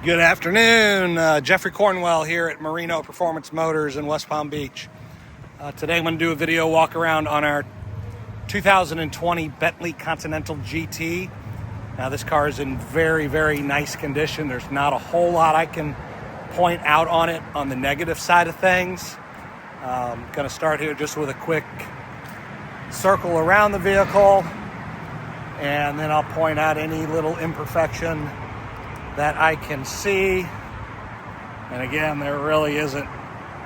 Good afternoon, Jeffrey Cornwell here at Marino Performance Motors in West Palm Beach. Today I'm going to do a video walk around on our 2020 Bentley Continental GT. Now this car is in very, very nice condition. There's not a whole lot I can point out on it on the negative side of things. I'm going to start here just with a quick circle around the vehicle, and then I'll point out any little imperfection that I can see. And again, there really isn't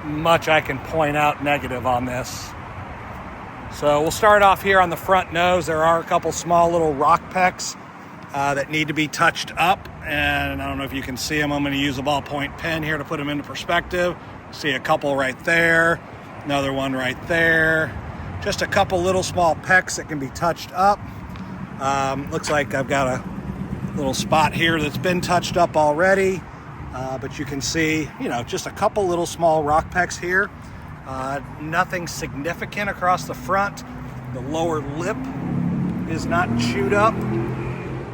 much I can point out negative on this. So we'll start off here on the front nose. There are a couple small little rock pecks that need to be touched up, and I don't know if you can see them. I'm going to use a ballpoint pen here to put them into perspective. See a couple right there, another one right there. Just a couple little small pecks that can be touched up. Looks like I've got a little spot here that's been touched up already, but you can see, just a couple little small rock pecks here. Nothing significant across the front. The lower lip is not chewed up.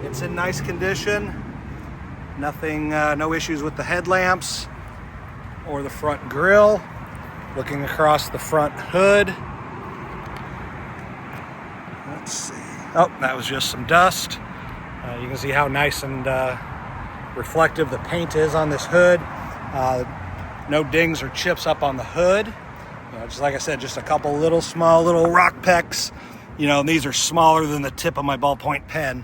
It's in nice condition. Nothing, no issues with the headlamps or the front grille. Looking across the front hood. Let's see. Oh, that was just some dust. You can see how nice and reflective the paint is on this hood. No dings or chips up on the hood. Just like I said, just a couple little small little rock pecks. And these are smaller than the tip of my ballpoint pen.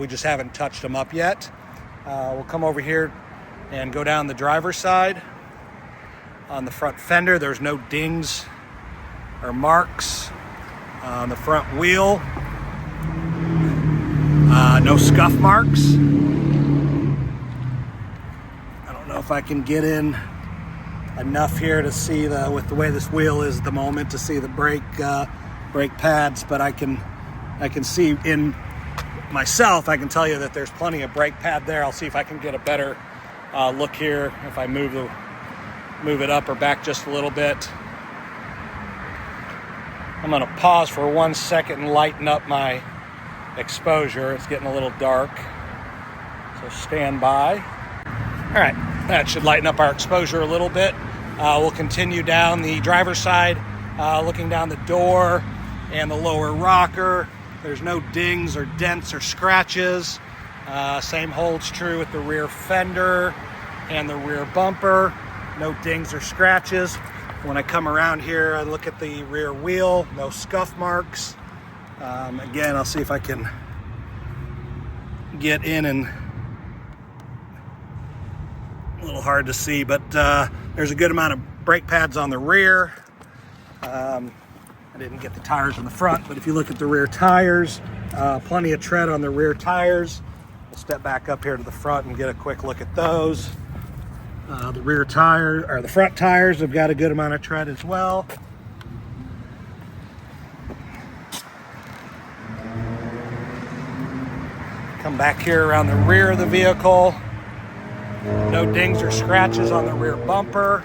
We just haven't touched them up yet. We'll come over here and go down the driver's side. On the front fender, there's no dings or marks. On the front wheel, no scuff marks. I don't know if I can get in enough here to see with the way this wheel is at the moment, to see the brake pads, but I can see in myself. I can tell you that there's plenty of brake pad there. I'll see if I can get a better look here if I move it up or back just a little bit. I'm going to pause for 1 second and lighten up my exposure. It's getting a little dark, so stand by. All right, that should lighten up our exposure a little bit. We'll continue down the driver's side, looking down the door and the lower rocker. There's no dings or dents or scratches. Same holds true with the rear fender and the rear bumper. No dings or scratches. When I come around here, I look at the rear wheel, no scuff marks. Again, I'll see if I can get in, and a little hard to see, but there's a good amount of brake pads on the rear. I didn't get the tires in the front, but if you look at the rear tires, plenty of tread on the rear tires. We'll step back up here to the front and get a quick look at those. The rear tire, or the front tires, have got a good amount of tread as well. Come back here around the rear of the vehicle. No dings or scratches on the rear bumper.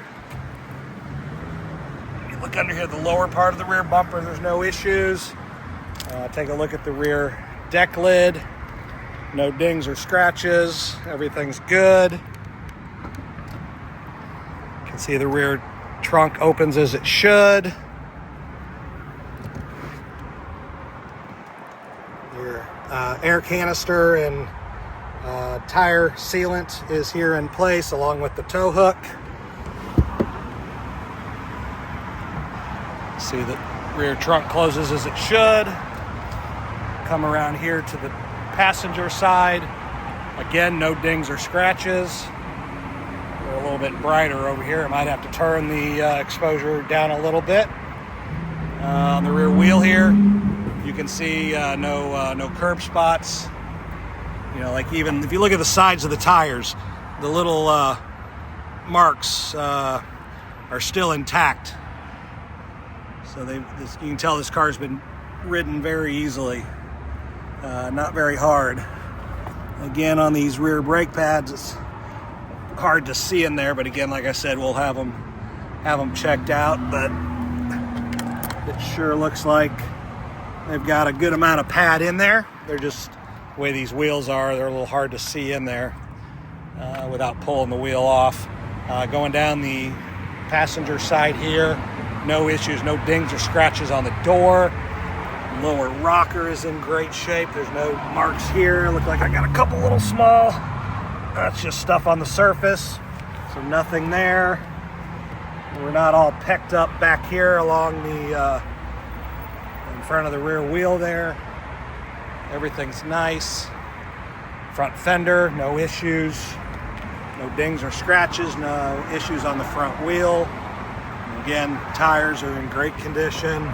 You look under here, the lower part of the rear bumper, there's no issues. Take a look at the rear deck lid. No dings or scratches. Everything's good. You can see the rear trunk opens as it should. Your air canister and tire sealant is here in place, along with the tow hook. See the rear trunk closes as it should. Come around here to the passenger side. Again, no dings or scratches. They're a little bit brighter over here. I might have to turn the exposure down a little bit. On the rear wheel here, you can see no curb spots. Like even if you look at the sides of the tires, the little marks are still intact. So you can tell this car's been ridden very easily, not very hard. Again, on these rear brake pads, it's hard to see in there, but again, like I said, we'll have them checked out. But it sure looks like they've got a good amount of pad in there. They're just, the way these wheels are, they're a little hard to see in there. without pulling the wheel off. Going down the passenger side here, no issues, no dings or scratches on the door. Lower rocker is in great shape. There's no marks here. Look like I got a couple little small. That's just stuff on the surface, so nothing there. We're not all pecked up back here along the in front of the rear wheel there. Everything's nice. Front fender, no issues. No dings or scratches, no issues on the front wheel. Again, tires are in great condition.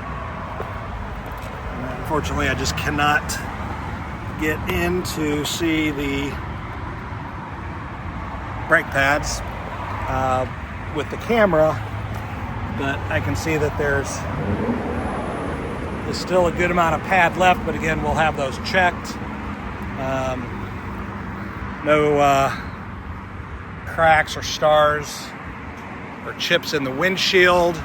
Unfortunately, I just cannot get in to see the brake pads with the camera, but I can see that there's still a good amount of pad left, but again, we'll have those checked. No cracks or stars or chips in the windshield.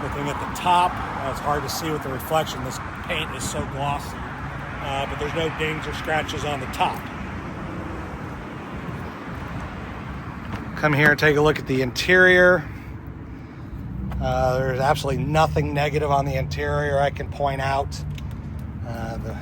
Looking at the top, it's hard to see with the reflection. This paint is so glossy, but there's no dings or scratches on the top. Come here and take a look at the interior. There's absolutely nothing negative on the interior I can point out. The